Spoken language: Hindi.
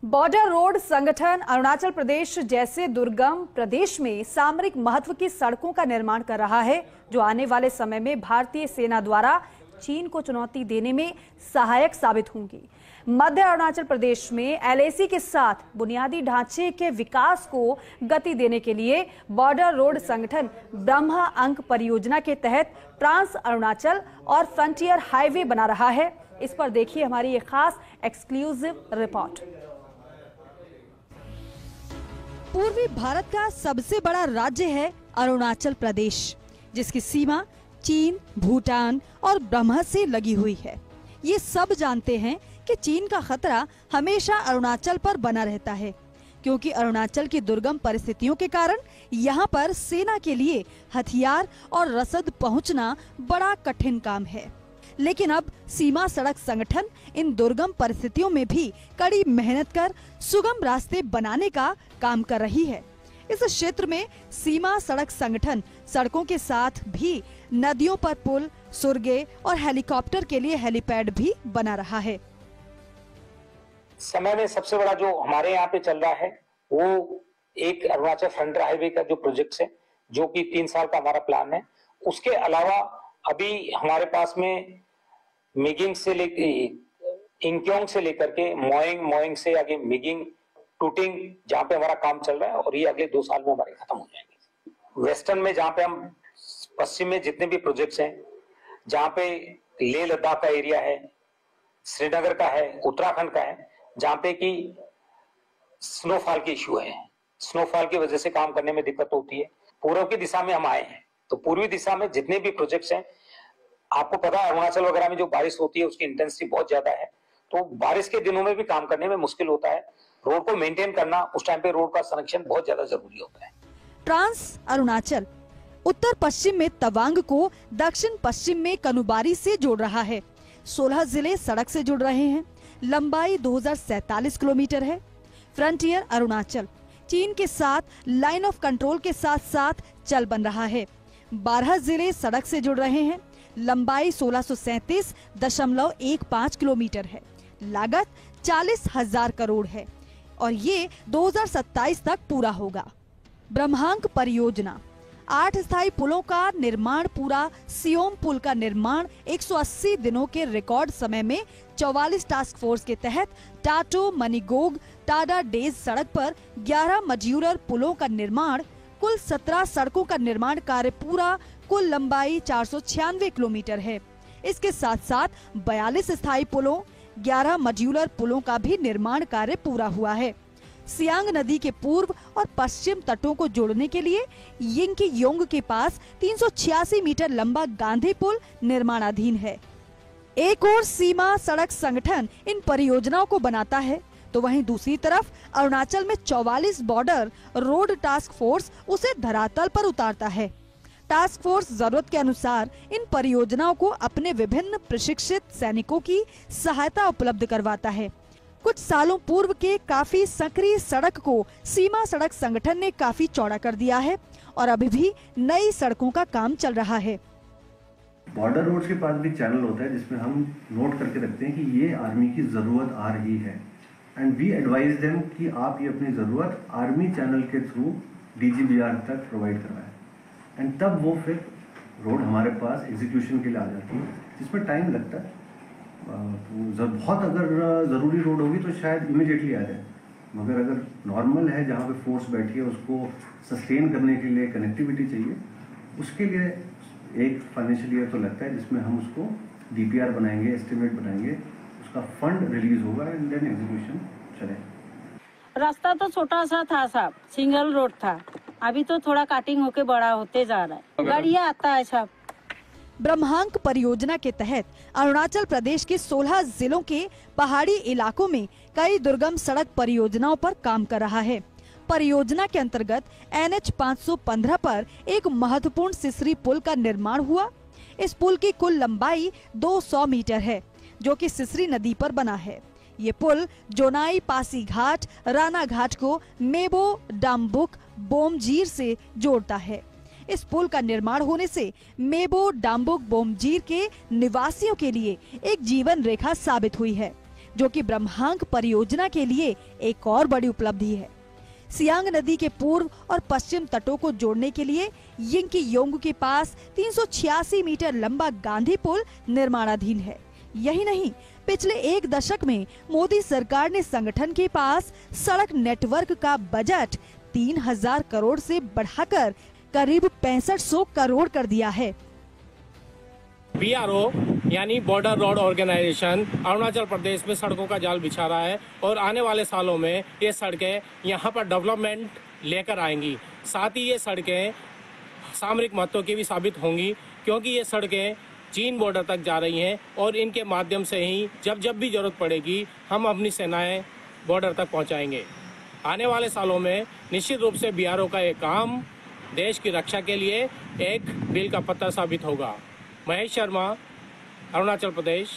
बॉर्डर रोड संगठन अरुणाचल प्रदेश जैसे दुर्गम प्रदेश में सामरिक महत्व की सड़कों का निर्माण कर रहा है, जो आने वाले समय में भारतीय सेना द्वारा चीन को चुनौती देने में सहायक साबित होंगी। मध्य अरुणाचल प्रदेश में एलएसी के साथ बुनियादी ढांचे के विकास को गति देने के लिए बॉर्डर रोड संगठन ब्रह्मा अंक परियोजना के तहत ट्रांस अरुणाचल और फ्रंटियर हाईवे बना रहा है। इस पर देखिए हमारी ये खास एक्सक्लूसिव रिपोर्ट। पूर्वी भारत का सबसे बड़ा राज्य है अरुणाचल प्रदेश, जिसकी सीमा चीन, भूटान और ब्रह्मा से लगी हुई है। ये सब जानते हैं कि चीन का खतरा हमेशा अरुणाचल पर बना रहता है, क्योंकि अरुणाचल की दुर्गम परिस्थितियों के कारण यहाँ पर सेना के लिए हथियार और रसद पहुँचना बड़ा कठिन काम है। लेकिन अब सीमा सड़क संगठन इन दुर्गम परिस्थितियों में भी कड़ी मेहनत कर सुगम रास्ते बनाने का काम कर रही है। इस क्षेत्र में सीमा सड़क संगठन सड़कों के साथ भी नदियों पर पुल, सुरंगें और हेलीकॉप्टर के लिए हेलीपैड भी बना रहा है। समय में सबसे बड़ा जो हमारे यहाँ पे चल रहा है वो एक अरुणाचल फ्रंटियर हाईवे का जो प्रोजेक्ट है, जो कि 3 साल का हमारा प्लान है। उसके अलावा अभी हमारे पास में मिगिंग से लेकर इंक्योंग से लेकर के मोइंग से आगे मिगिंग टूटिंग, जहाँ पे हमारा काम चल रहा है, और ये अगले 2 साल में हमारे खत्म हो जाएंगे। वेस्टर्न में जहाँ पे हम पश्चिम में जितने भी प्रोजेक्ट्स हैं, जहाँ पे लेह लद्दाख का एरिया है, श्रीनगर का है, उत्तराखंड का है, जहाँ पे की स्नोफॉल की इश्यू है, स्नोफॉल की वजह से काम करने में दिक्कत होती है। पूर्व की दिशा में हम आए हैं, तो पूर्वी दिशा में जितने भी प्रोजेक्ट्स हैं, आपको पता है अरुणाचल वगैरह में जो बारिश होती है उसकी इंटेंसिटी बहुत ज्यादा है, तो बारिश के दिनों में भी काम करने में मुश्किल होता है। रोड को मेंटेन करना, उस टाइम पे रोड का संरक्षण बहुत ज्यादा जरूरी होता है। ट्रांस अरुणाचल उत्तर पश्चिम में तवांग को दक्षिण पश्चिम में कनुबारी से जोड़ रहा है। 16 जिले सड़क से जुड़ रहे हैं। लंबाई 2047 किलोमीटर है। फ्रंटियर अरुणाचल चीन के साथ लाइन ऑफ कंट्रोल के साथ साथ चल बन रहा है। 12 जिले सड़क से जुड़ रहे हैं। लंबाई 1637.15 किलोमीटर है। लागत 40,000 करोड़ है और ये 2027 तक पूरा होगा। ब्रह्मांक परियोजना 8 स्थायी पुलों का निर्माण पूरा। सियोम पुल का निर्माण 180 दिनों के रिकॉर्ड समय में 44 टास्क फोर्स के तहत टाटो मनीगोग टाडा डेज सड़क पर 11 मड्यूलर पुलों का निर्माण। कुल 17 सड़कों का निर्माण कार्य पूरा। कुल लंबाई 496 किलोमीटर है। इसके साथ साथ 42 स्थायी पुलों, 11 मड्यूलर पुलों का भी निर्माण कार्य पूरा हुआ है। सियांग नदी के पूर्व और पश्चिम तटों को जोड़ने के लिए यिंकी योंग के पास 386 मीटर लंबा गांधी पुल निर्माणाधीन है। एक और सीमा सड़क संगठन इन परियोजनाओं को बनाता है, तो वहीं दूसरी तरफ अरुणाचल में 44 बॉर्डर रोड टास्क फोर्स उसे धरातल पर उतारता है। टास्क फोर्स जरूरत के अनुसार इन परियोजनाओं को अपने विभिन्न प्रशिक्षित सैनिकों की सहायता उपलब्ध करवाता है। कुछ सालों पूर्व के काफी सक्रिय सड़क को सीमा सड़क संगठन ने काफी चौड़ा कर दिया है और अभी भी नई सड़कों का काम चल रहा है। बॉर्डर रोड्स के पास भी चैनल होता है जिसमें हम नोट करके रखते हैं कि ये आर्मी की जरूरत आ रही है, एंड वी एडवाइज देम कि आप ये अपनी जरूरत आर्मी चैनल के थ्रू DGBR तक प्रोवाइड करवाएं, एंड तब वो फिर रोड हमारे पास एग्जीक्यूशन के लिए आ जाती है, जिसमें टाइम लगता है। तो बहुत अगर ज़रूरी रोड होगी तो शायद इमिडिएटली आ जाए, मगर अगर नॉर्मल है जहाँ पे फोर्स बैठी है उसको सस्टेन करने के लिए कनेक्टिविटी चाहिए, उसके लिए एक फाइनेंशियल ईयर तो लगता है जिसमें हम उसको DPR बनाएंगे, एस्टिमेट बनाएंगे, उसका फंड रिलीज होगा एंड देन एग्जीक्यूशन चलेगा। रास्ता तो छोटा सा था साहब, सिंगल रोड था, अभी तो थोड़ा काटिंग होके बड़ा होते जा रहा है, गाड़ियाँ आता है साहब। ब्रह्मांक परियोजना के तहत अरुणाचल प्रदेश के 16 जिलों के पहाड़ी इलाकों में कई दुर्गम सड़क परियोजनाओं पर काम कर रहा है। परियोजना के अंतर्गत NH 515 पर एक महत्वपूर्ण सिसरी पुल का निर्माण हुआ। इस पुल की कुल लंबाई 200 मीटर है, जो कि सिसरी नदी पर बना है। ये पुल जोनाई पासी घाट राना घाट को मेबो डाम्बुक बोमजीर से जोड़ता है। इस पुल का निर्माण होने से मेबो डाम्बुक बोमजीर के निवासियों के लिए एक जीवन रेखा साबित हुई है। जो कि ब्रह्मांक परियोजना के लिए एक और बड़ी उपलब्धि है। सियांग नदी के पूर्व और पश्चिम तटों को जोड़ने के लिए यिंकी योंग के पास 386 मीटर लंबा गांधी पुल निर्माणाधीन है। यही नहीं, पिछले एक दशक में मोदी सरकार ने संगठन के पास सड़क नेटवर्क का बजट 3000 करोड़ से बढ़ाकर करीब 6500 करोड़ कर दिया है। BRO यानी border road organisation Arunachal Pradesh में सड़कों का जाल बिछा रहा है और आने वाले सालों में ये सड़कें यहाँ पर डेवलपमेंट लेकर आएंगी। साथ ही ये सड़कें सामरिक महत्व की भी साबित होंगी, क्योंकि ये सड़कें चीन बॉर्डर तक जा रही हैं और इनके माध्यम से ही जब भी जरूरत पड़ेगी हम अपनी सेनाएं बॉर्डर तक पहुंचाएंगे। आने वाले सालों में निश्चित रूप से BRO का ये काम देश की रक्षा के लिए एक बिल का पत्थर साबित होगा। महेश शर्मा, अरुणाचल प्रदेश।